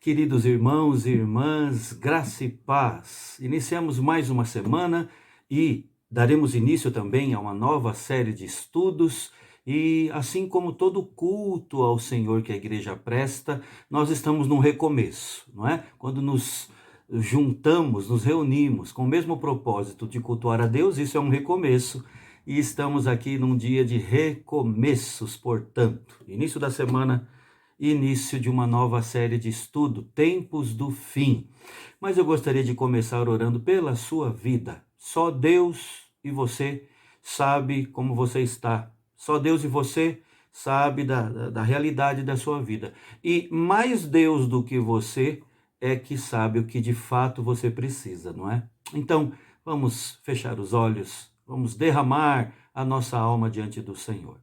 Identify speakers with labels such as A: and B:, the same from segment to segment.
A: Queridos irmãos e irmãs, graça e paz. Iniciamos mais uma semana e daremos início também a uma nova série de estudos. E assim como todo culto ao Senhor que a igreja presta, nós estamos num recomeço, não é? Quando nos juntamos, nos reunimos com o mesmo propósito de cultuar a Deus, isso é um recomeço. E estamos aqui num dia de recomeços, portanto, início da semana, início de uma nova série de estudo, Tempos do Fim. Mas eu gostaria de começar orando pela sua vida. Só Deus e você sabe como você está. Só Deus e você sabe da realidade da sua vida. E mais Deus do que você é que sabe o que de fato você precisa, não é? Então, vamos fechar os olhos, vamos derramar a nossa alma diante do Senhor.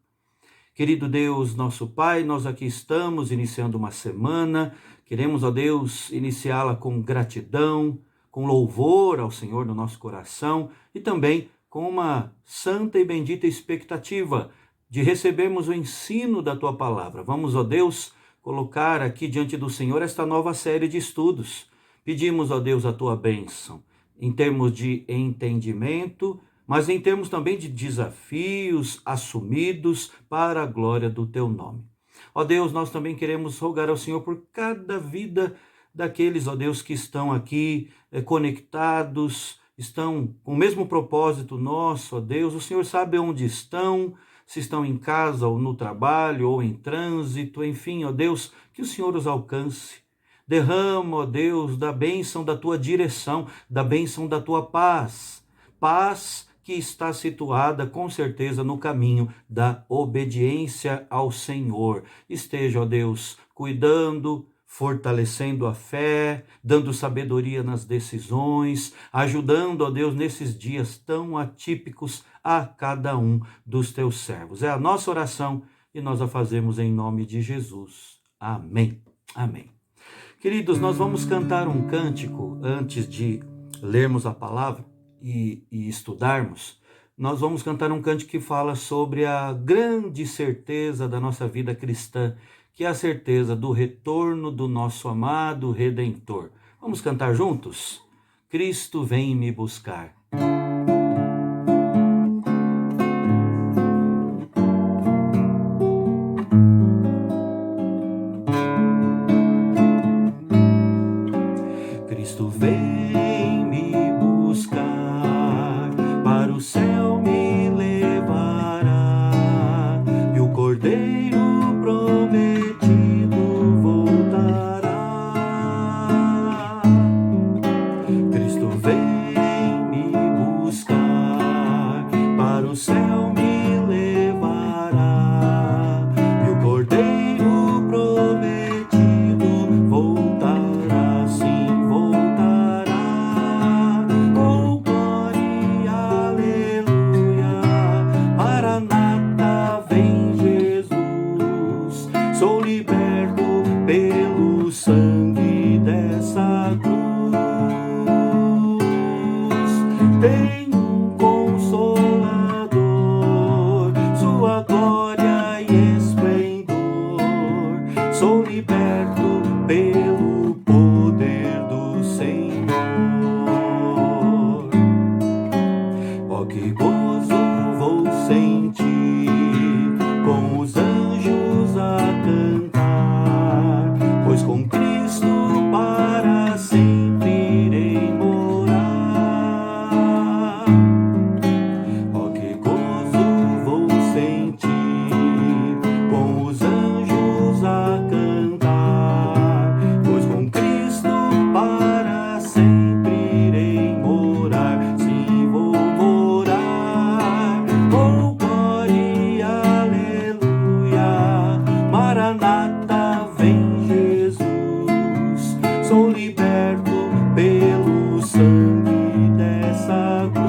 A: Querido Deus, nosso Pai, nós aqui estamos iniciando uma semana, queremos, ó Deus, iniciá-la com gratidão, com louvor ao Senhor no nosso coração e também com uma santa e bendita expectativa de recebermos o ensino da Tua Palavra. Vamos, ó Deus, colocar aqui diante do Senhor esta nova série de estudos. Pedimos, ó Deus, a Tua bênção em termos de entendimento, mas em termos também de desafios assumidos para a glória do Teu nome. Ó Deus, nós também queremos rogar ao Senhor por cada vida daqueles, ó Deus, que estão aqui conectados, estão com o mesmo propósito nosso, ó Deus. O Senhor sabe onde estão, se estão em casa ou no trabalho ou em trânsito, enfim, ó Deus, que o Senhor os alcance. Derrama, ó Deus, da bênção da Tua direção, da bênção da Tua paz. Paz que está situada com certeza no caminho da obediência ao Senhor. Esteja, ó Deus, cuidando, fortalecendo a fé, dando sabedoria nas decisões, ajudando, ó Deus, nesses dias tão atípicos a cada um dos Teus servos. É a nossa oração e nós a fazemos em nome de Jesus. Amém. Amém. Queridos, nós vamos cantar um cântico antes de lermos a palavra e estudarmos. Nós vamos cantar um cântico que fala sobre a grande certeza da nossa vida cristã, que é a certeza do retorno do nosso amado Redentor. Vamos cantar juntos? Cristo vem me buscar. Cristo vem me buscar, para o céu me levará, e o Cordeiro prometido voltará. Cristo vem me buscar, para o céu me levará, e o Cordeiro prometido voltará, sim, voltará. Oh, glória, aleluia, Maranata, vem Jesus. Sou liberto pelo sangue dessa cruz. Tenho um Consolador, sua glória e esplendor. Sou liberto pelo poder do Senhor. Ó, que gozo vou sentir com os anjos a cantar, pois com Cristo para sempre irei morar. Ó, que gozo vou sentir com os anjos a cantar, pois com Cristo para sempre irei morar, sim, vou morar. Oh, glória, aleluia, Maranata, vem Jesus. Sou liberto pelo sangue dessa cruz.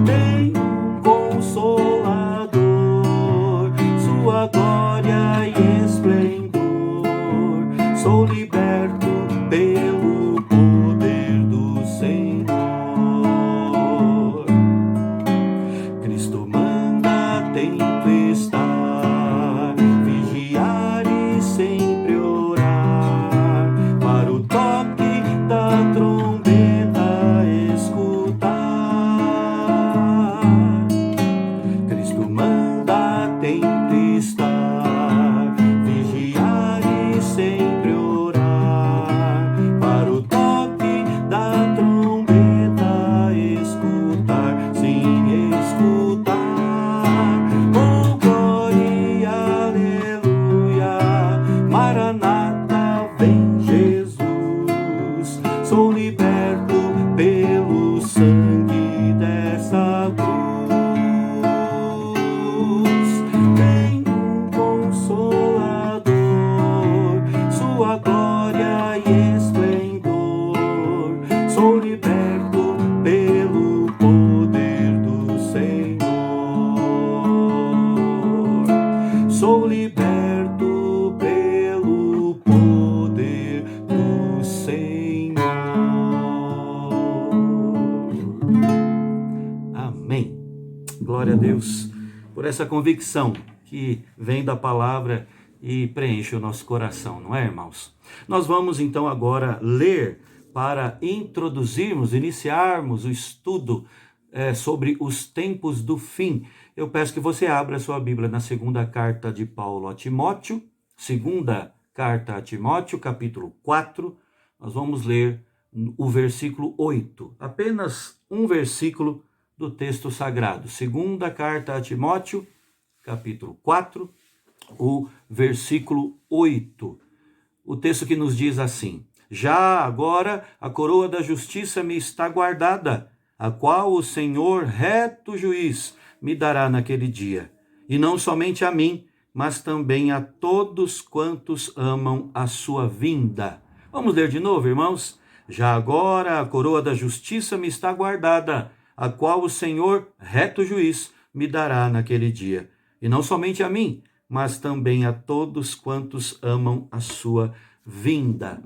A: Tenho um Consolador, sua glória e esplendor. Sou liberto pelo poder do Senhor. Cristo manda tempestade vigiar e sem sou liberto pelo poder do Senhor. Amém. Glória a Deus por essa convicção que vem da palavra e preenche o nosso coração, não é, irmãos? Nós vamos então agora ler para introduzirmos, iniciarmos o estudo sobre os tempos do fim. Eu peço que você abra a sua Bíblia na segunda carta de Paulo a Timóteo, segunda carta a Timóteo, capítulo 4, nós vamos ler o versículo 8, apenas um versículo do texto sagrado. Segunda carta a Timóteo, capítulo 4, o versículo 8. O texto que nos diz assim: já agora a coroa da justiça me está guardada, a qual o Senhor, reto juiz, me dará naquele dia. E não somente a mim, mas também a todos quantos amam a sua vinda. Vamos ler de novo, irmãos? Já agora a coroa da justiça me está guardada, a qual o Senhor, reto juiz, me dará naquele dia. E não somente a mim, mas também a todos quantos amam a sua vinda.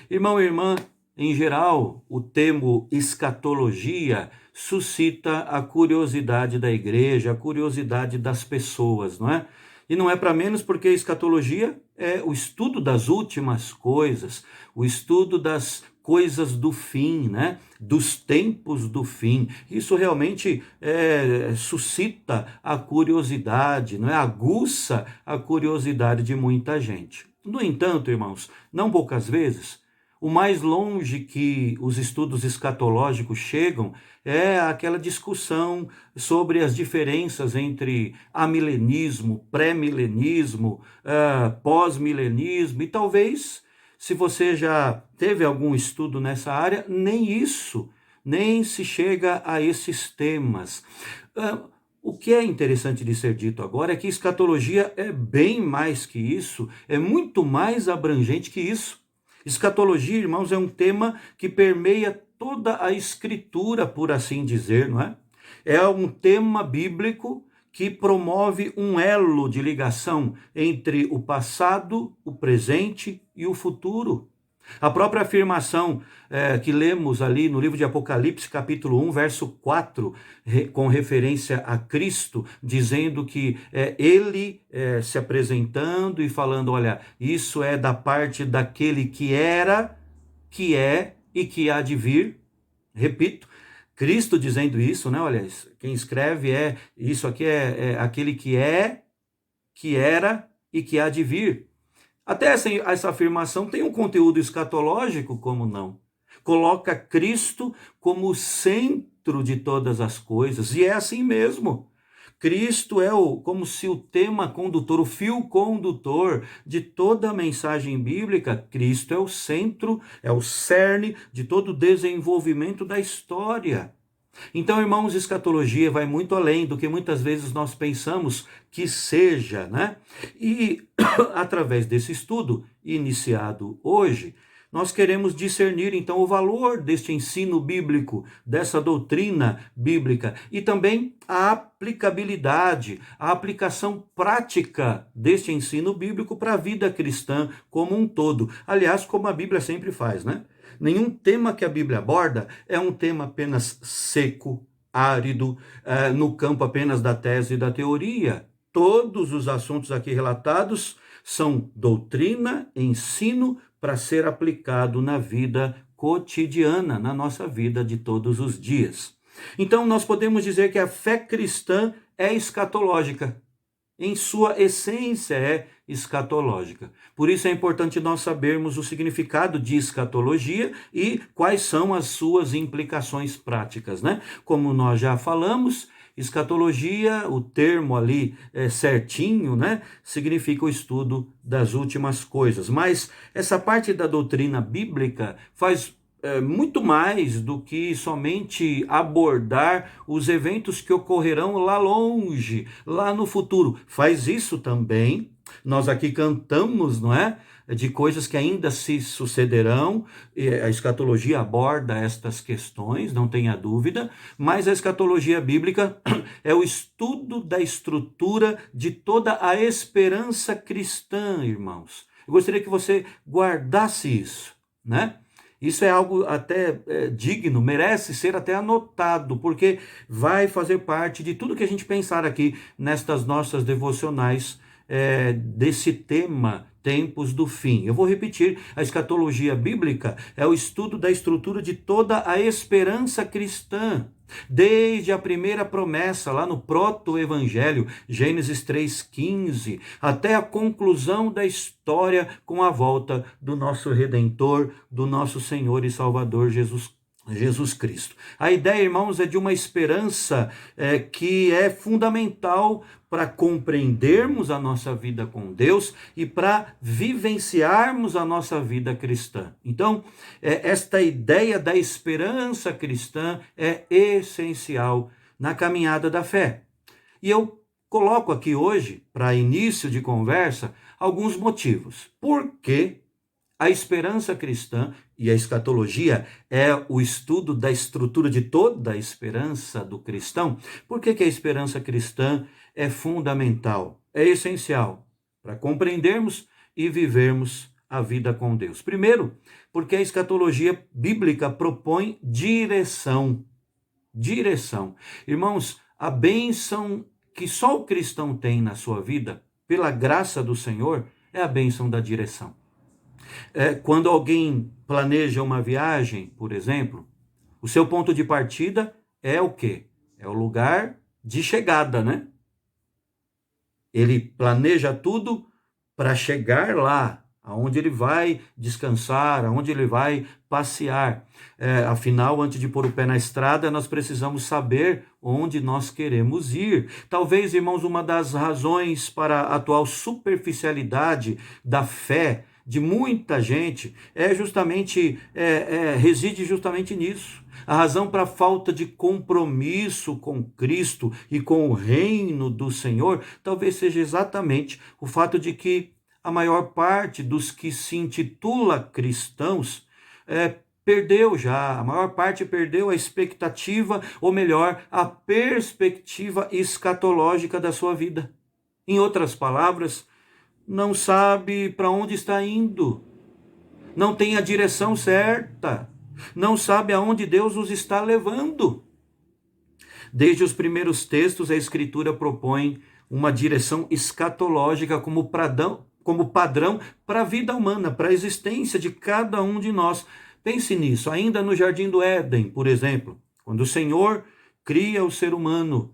A: Irmão e irmã, em geral, o termo escatologia suscita a curiosidade da igreja, a curiosidade das pessoas, não é? E não é para menos porque a escatologia é o estudo das últimas coisas, o estudo das coisas do fim, né? Dos tempos do fim. Isso realmente suscita a curiosidade, não é? Aguça a curiosidade de muita gente. No entanto, irmãos, não poucas vezes, o mais longe que os estudos escatológicos chegam é aquela discussão sobre as diferenças entre amilenismo, pré-milenismo, pós-milenismo, e talvez, se você já teve algum estudo nessa área, nem se chega a esses temas. O que é interessante de ser dito agora é que escatologia é bem mais que isso, é muito mais abrangente que isso. Escatologia, irmãos, é um tema que permeia toda a escritura, por assim dizer, não é? É um tema bíblico que promove um elo de ligação entre o passado, o presente e o futuro. A própria afirmação que lemos ali no livro de Apocalipse, capítulo 1, verso 4, com referência a Cristo, dizendo que ele se apresentando e falando, olha, isso é da parte daquele que era, que é e que há de vir. Repito, Cristo dizendo isso, né? Olha, quem escreve isso aqui é aquele que é, que era e que há de vir. Até essa afirmação tem um conteúdo escatológico, como não? Coloca Cristo como o centro de todas as coisas, e é assim mesmo. Cristo é como se o tema condutor, o fio condutor de toda a mensagem bíblica. Cristo é o centro, é o cerne de todo o desenvolvimento da história. Então, irmãos, escatologia vai muito além do que muitas vezes nós pensamos que seja, né? E através desse estudo iniciado hoje, nós queremos discernir então o valor deste ensino bíblico, dessa doutrina bíblica e também a aplicabilidade, a aplicação prática deste ensino bíblico para a vida cristã como um todo. Aliás, como a Bíblia sempre faz, né? Nenhum tema que a Bíblia aborda é um tema apenas seco, árido, no campo apenas da tese e da teoria. Todos os assuntos aqui relatados são doutrina, ensino para ser aplicado na vida cotidiana, na nossa vida de todos os dias. Então, nós podemos dizer que a fé cristã é escatológica. Em sua essência é escatológica. Por isso é importante nós sabermos o significado de escatologia e quais são as suas implicações práticas, né? Como nós já falamos, escatologia, o termo ali certinho, né? Significa o estudo das últimas coisas. Mas essa parte da doutrina bíblica faz muito mais do que somente abordar os eventos que ocorrerão lá longe, lá no futuro. Faz isso também. Nós aqui cantamos, não é? de coisas que ainda se sucederão. A escatologia aborda estas questões, não tenha dúvida, mas a escatologia bíblica é o estudo da estrutura de toda a esperança cristã, irmãos. Eu gostaria que você guardasse isso, né? Isso é algo até digno, merece ser até anotado, porque vai fazer parte de tudo que a gente pensar aqui nestas nossas devocionais desse tema, tempos do fim. Eu vou repetir, a escatologia bíblica é o estudo da estrutura de toda a esperança cristã, desde a primeira promessa lá no proto-evangelho, Gênesis 3,15, até a conclusão da história com a volta do nosso Redentor, do nosso Senhor e Salvador Jesus Cristo. A ideia, irmãos, é de uma esperança que é fundamental para compreendermos a nossa vida com Deus e para vivenciarmos a nossa vida cristã. Então, esta ideia da esperança cristã é essencial na caminhada da fé. E eu coloco aqui hoje, para início de conversa, alguns motivos. Por que a esperança cristã e a escatologia é o estudo da estrutura de toda a esperança do cristão? Por que a esperança cristã é fundamental, é essencial para compreendermos e vivermos a vida com Deus? Primeiro, porque a escatologia bíblica propõe direção. Direção. Irmãos, a bênção que só o cristão tem na sua vida, pela graça do Senhor, é a bênção da direção. Quando alguém planeja uma viagem, por exemplo, o seu ponto de partida é o quê? É o lugar de chegada, né? Ele planeja tudo para chegar lá, aonde ele vai descansar, aonde ele vai passear. Afinal, antes de pôr o pé na estrada, nós precisamos saber onde nós queremos ir. Talvez, irmãos, uma das razões para a atual superficialidade da fé de muita gente reside justamente nisso. A razão para a falta de compromisso com Cristo e com o reino do Senhor talvez seja exatamente o fato de que a maior parte dos que se intitula cristãos perdeu já, a maior parte perdeu a expectativa, ou melhor, a perspectiva escatológica da sua vida. Em outras palavras, não sabe para onde está indo, não tem a direção certa, não sabe aonde Deus os está levando. Desde os primeiros textos, a Escritura propõe uma direção escatológica como padrão para a vida humana, para a existência de cada um de nós. Pense nisso, ainda no Jardim do Éden, por exemplo, quando o Senhor cria o ser humano,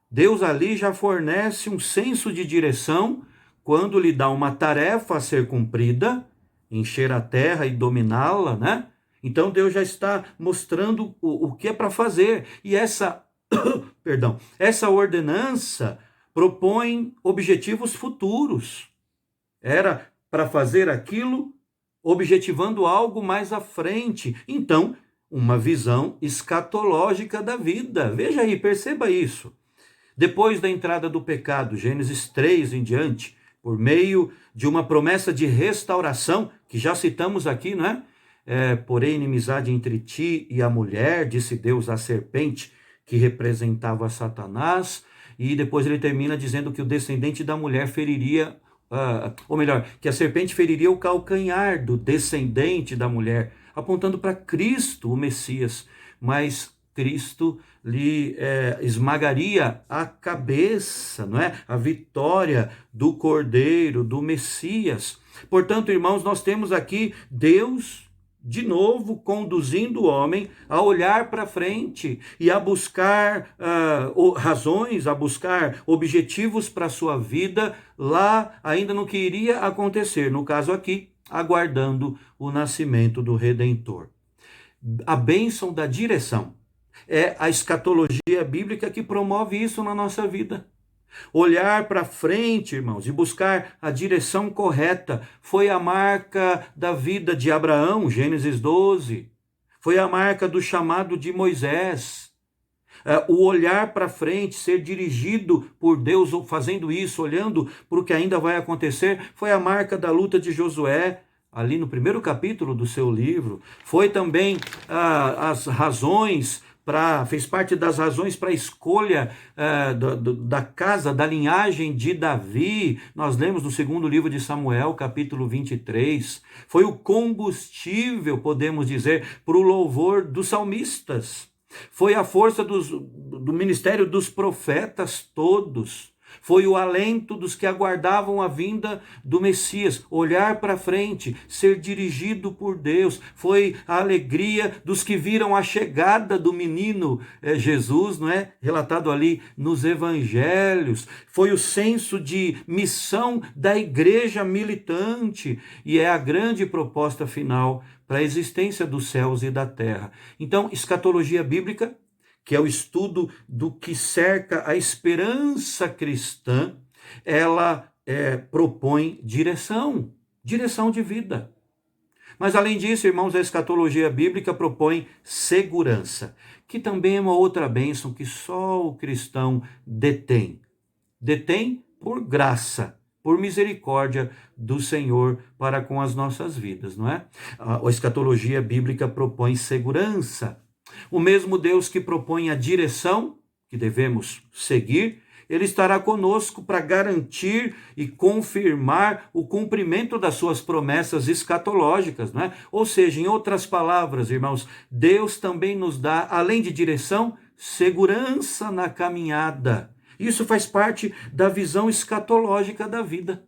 A: Deus ali já fornece um senso de direção quando lhe dá uma tarefa a ser cumprida, encher a terra e dominá-la, né? Então Deus já está mostrando o que é para fazer. E essa ordenança propõe objetivos futuros. Era para fazer aquilo objetivando algo mais à frente. Então, uma visão escatológica da vida. Veja aí, perceba isso. Depois da entrada do pecado, Gênesis 3 em diante, por meio de uma promessa de restauração, que já citamos aqui, não é? Porém, inimizade entre ti e a mulher, disse Deus à serpente, que representava Satanás, e depois ele termina dizendo que o descendente da mulher feriria, que a serpente feriria o calcanhar do descendente da mulher, apontando para Cristo, o Messias, mas Cristo lhe esmagaria a cabeça, não é? A vitória do Cordeiro, do Messias. Portanto, irmãos, nós temos aqui Deus, de novo, conduzindo o homem a olhar para frente e a buscar razões, a buscar objetivos para a sua vida lá ainda no que iria acontecer. No caso aqui, aguardando o nascimento do Redentor. A bênção da direção. É a escatologia bíblica que promove isso na nossa vida. Olhar para frente, irmãos, e buscar a direção correta foi a marca da vida de Abraão, Gênesis 12. Foi a marca do chamado de Moisés. O olhar para frente, ser dirigido por Deus, fazendo isso, olhando para o que ainda vai acontecer, foi a marca da luta de Josué, ali no primeiro capítulo do seu livro. Foi também as razões fez parte das razões para a escolha da casa, da linhagem de Davi. Nós lemos no segundo livro de Samuel, capítulo 23. Foi o combustível, podemos dizer, para o louvor dos salmistas. Foi a força do ministério dos profetas todos. Foi o alento dos que aguardavam a vinda do Messias, olhar para frente, ser dirigido por Deus. Foi a alegria dos que viram a chegada do menino Jesus, não é? Relatado ali nos evangelhos. Foi o senso de missão da igreja militante, e é a grande proposta final para a existência dos céus e da terra. Então, escatologia bíblica, que é o estudo do que cerca a esperança cristã, ela propõe direção de vida. Mas além disso, irmãos, a escatologia bíblica propõe segurança, que também é uma outra bênção que só o cristão detém. Detém por graça, por misericórdia do Senhor para com as nossas vidas, não é? A escatologia bíblica propõe segurança. O mesmo Deus que propõe a direção que devemos seguir, ele estará conosco para garantir e confirmar o cumprimento das suas promessas escatológicas, não é? Ou seja, em outras palavras, irmãos, Deus também nos dá, além de direção, segurança na caminhada. Isso faz parte da visão escatológica da vida.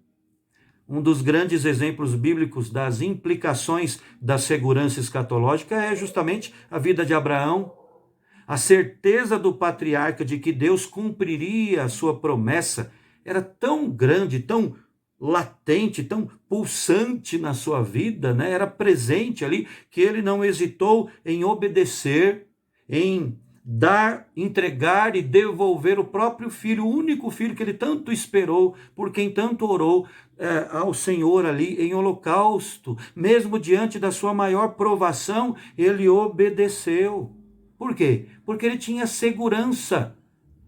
A: Um dos grandes exemplos bíblicos das implicações da segurança escatológica é justamente a vida de Abraão. A certeza do patriarca de que Deus cumpriria a sua promessa era tão grande, tão latente, tão pulsante na sua vida, né? Era presente ali, que ele não hesitou em obedecer, em dar, entregar e devolver o próprio filho, o único filho que ele tanto esperou, por quem tanto orou ao Senhor ali em holocausto. Mesmo diante da sua maior provação, ele obedeceu. Por quê? Porque ele tinha segurança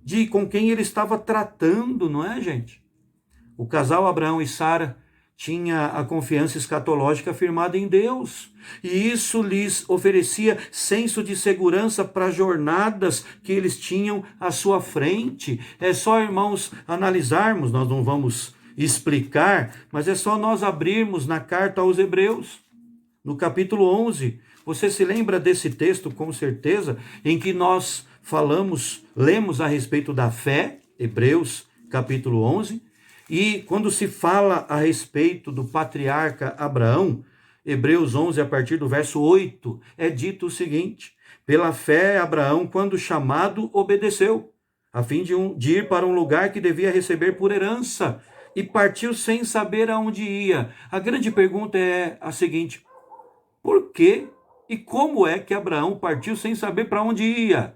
A: de com quem ele estava tratando, não é, gente? O casal Abraão e Sara tinha a confiança escatológica firmada em Deus, e isso lhes oferecia senso de segurança para as jornadas que eles tinham à sua frente. É só, irmãos, analisarmos, nós não vamos explicar, mas é só nós abrirmos na carta aos Hebreus, no capítulo 11. Você se lembra desse texto, com certeza, em que nós lemos a respeito da fé, Hebreus capítulo 11, e quando se fala a respeito do patriarca Abraão, Hebreus 11, a partir do verso 8, é dito o seguinte: pela fé, Abraão, quando chamado, obedeceu, a fim de ir para um lugar que devia receber por herança, e partiu sem saber aonde ia. A grande pergunta é a seguinte: por que e como é que Abraão partiu sem saber para onde ia?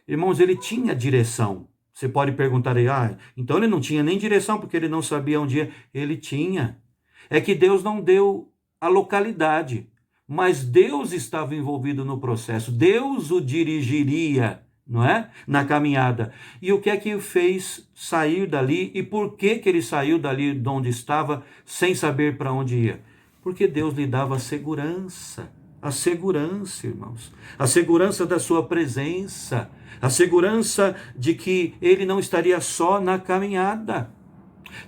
A: Irmãos, ele tinha direção. Você pode perguntar aí, então ele não tinha nem direção porque ele não sabia onde ia. Ele tinha. É que Deus não deu a localidade, mas Deus estava envolvido no processo. Deus o dirigiria, não é? Na caminhada. E o que é que o fez sair dali? E por que ele saiu dali de onde estava sem saber para onde ia? Porque Deus lhe dava segurança. A segurança, irmãos. A segurança da sua presença. A segurança de que ele não estaria só na caminhada.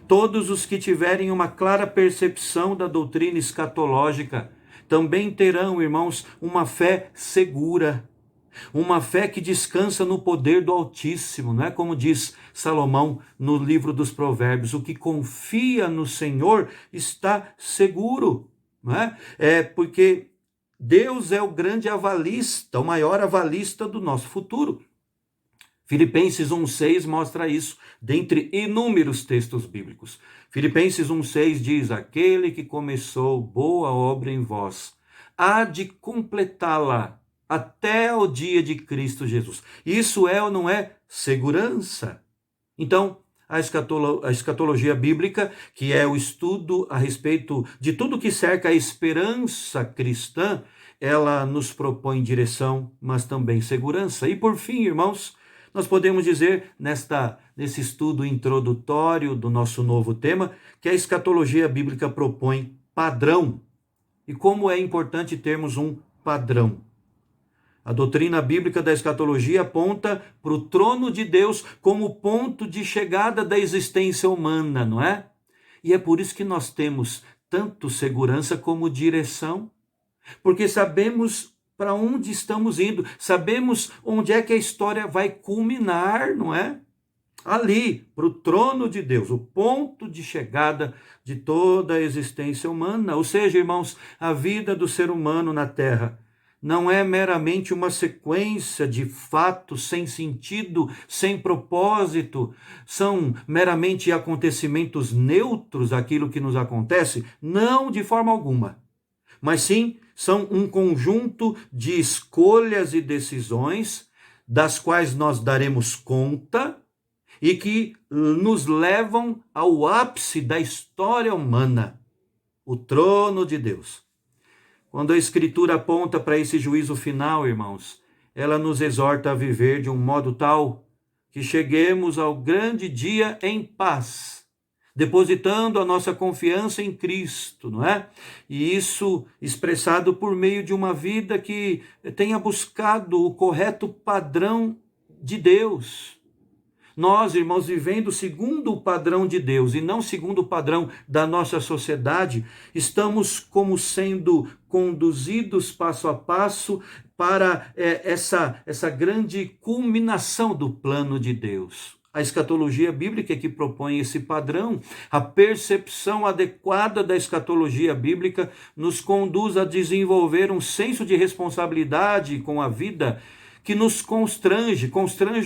A: Todos os que tiverem uma clara percepção da doutrina escatológica também terão, irmãos, uma fé segura. Uma fé que descansa no poder do Altíssimo, não é? Como diz Salomão no livro dos Provérbios: o que confia no Senhor está seguro, não é? Porque Deus é o grande avalista, o maior avalista do nosso futuro. Filipenses 1,6 mostra isso, dentre inúmeros textos bíblicos. Filipenses 1,6 diz: aquele que começou boa obra em vós, há de completá-la até o dia de Cristo Jesus. Isso é ou não é segurança? Então, a escatologia bíblica, que é o estudo a respeito de tudo que cerca a esperança cristã, ela nos propõe direção, mas também segurança. E por fim, irmãos, nós podemos dizer, nesse estudo introdutório do nosso novo tema, que a escatologia bíblica propõe padrão. E como é importante termos um padrão. A doutrina bíblica da escatologia aponta para o trono de Deus como ponto de chegada da existência humana, não é? E é por isso que nós temos tanto segurança como direção, porque sabemos para onde estamos indo, sabemos onde é que a história vai culminar, não é? Ali, para o trono de Deus, o ponto de chegada de toda a existência humana. Ou seja, irmãos, a vida do ser humano na Terra não é meramente uma sequência de fatos sem sentido, sem propósito, são meramente acontecimentos neutros aquilo que nos acontece? Não, de forma alguma. Mas sim, são um conjunto de escolhas e decisões das quais nós daremos conta e que nos levam ao ápice da história humana, o trono de Deus. Quando a Escritura aponta para esse juízo final, irmãos, ela nos exorta a viver de um modo tal que cheguemos ao grande dia em paz, depositando a nossa confiança em Cristo, não é? E isso expressado por meio de uma vida que tenha buscado o correto padrão de Deus. Nós, irmãos, vivendo segundo o padrão de Deus e não segundo o padrão da nossa sociedade, estamos como sendo conduzidos passo a passo para essa grande culminação do plano de Deus. A escatologia bíblica que propõe esse padrão, a percepção adequada da escatologia bíblica nos conduz a desenvolver um senso de responsabilidade com a vida que nos constrange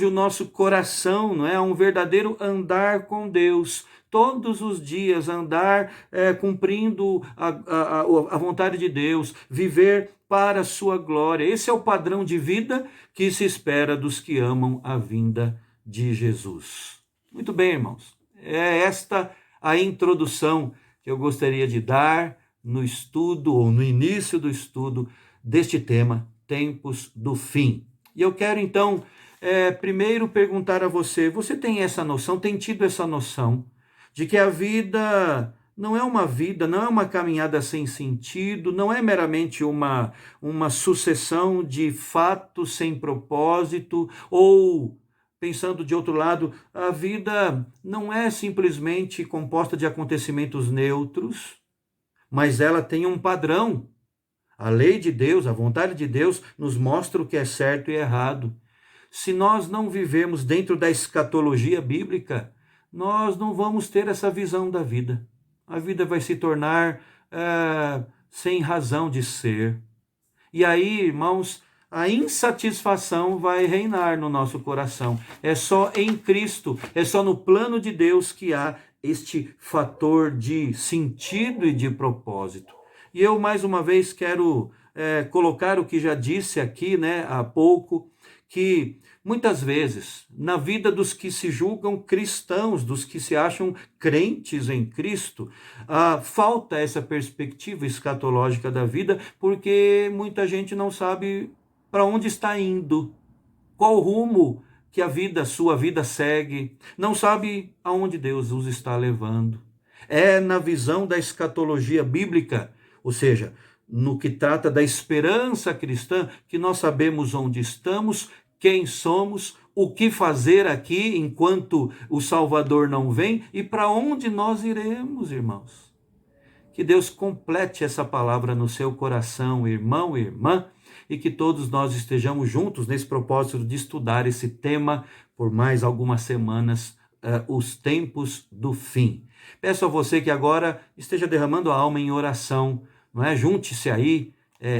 A: o nosso coração, não é? Um verdadeiro andar com Deus. Todos os dias andar cumprindo a vontade de Deus, viver para a sua glória. Esse é o padrão de vida que se espera dos que amam a vinda de Jesus. Muito bem, irmãos. É esta a introdução que eu gostaria de dar no estudo, ou no início do estudo deste tema, Tempos do Fim. E eu quero, então, primeiro perguntar a você, você tem essa noção, tem tido essa noção de que a vida não é uma caminhada sem sentido, não é meramente uma sucessão de fatos sem propósito, ou, pensando de outro lado, a vida não é simplesmente composta de acontecimentos neutros, mas ela tem um padrão. A lei de Deus, a vontade de Deus, nos mostra o que é certo e errado. Se nós não vivemos dentro da escatologia bíblica, nós não vamos ter essa visão da vida. A vida vai se tornar sem razão de ser. E aí, irmãos, a insatisfação vai reinar no nosso coração. É só em Cristo, é só no plano de Deus que há este fator de sentido e de propósito. E eu, mais uma vez, quero colocar o que já disse aqui, há pouco, que muitas vezes, na vida dos que se julgam cristãos, dos que se acham crentes em Cristo, falta essa perspectiva escatológica da vida, porque muita gente não sabe para onde está indo, qual rumo que sua vida segue, não sabe aonde Deus os está levando. É na visão da escatologia bíblica, ou seja, no que trata da esperança cristã, que nós sabemos onde estamos, quem somos, o que fazer aqui enquanto o Salvador não vem e para onde nós iremos, irmãos. Que Deus complete essa palavra no seu coração, irmão e irmã, e que todos nós estejamos juntos nesse propósito de estudar esse tema por mais algumas semanas, os tempos do fim. Peço a você que agora esteja derramando a alma em oração, não é? Junte-se aí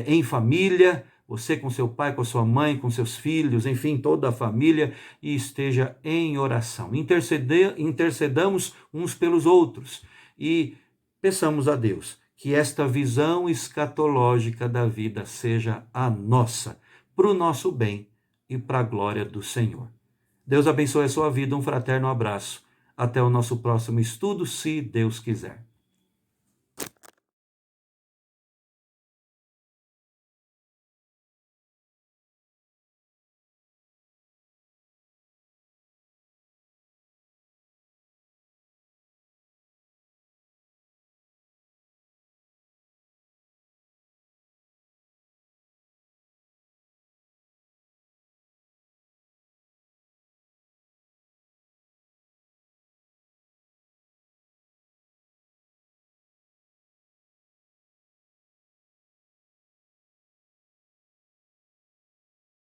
A: em família, você com seu pai, com sua mãe, com seus filhos, enfim, toda a família, e esteja em oração. Intercedamos uns pelos outros e peçamos a Deus que esta visão escatológica da vida seja a nossa, para o nosso bem e para a glória do Senhor. Deus abençoe a sua vida, um fraterno abraço. Até o nosso próximo estudo, se Deus quiser.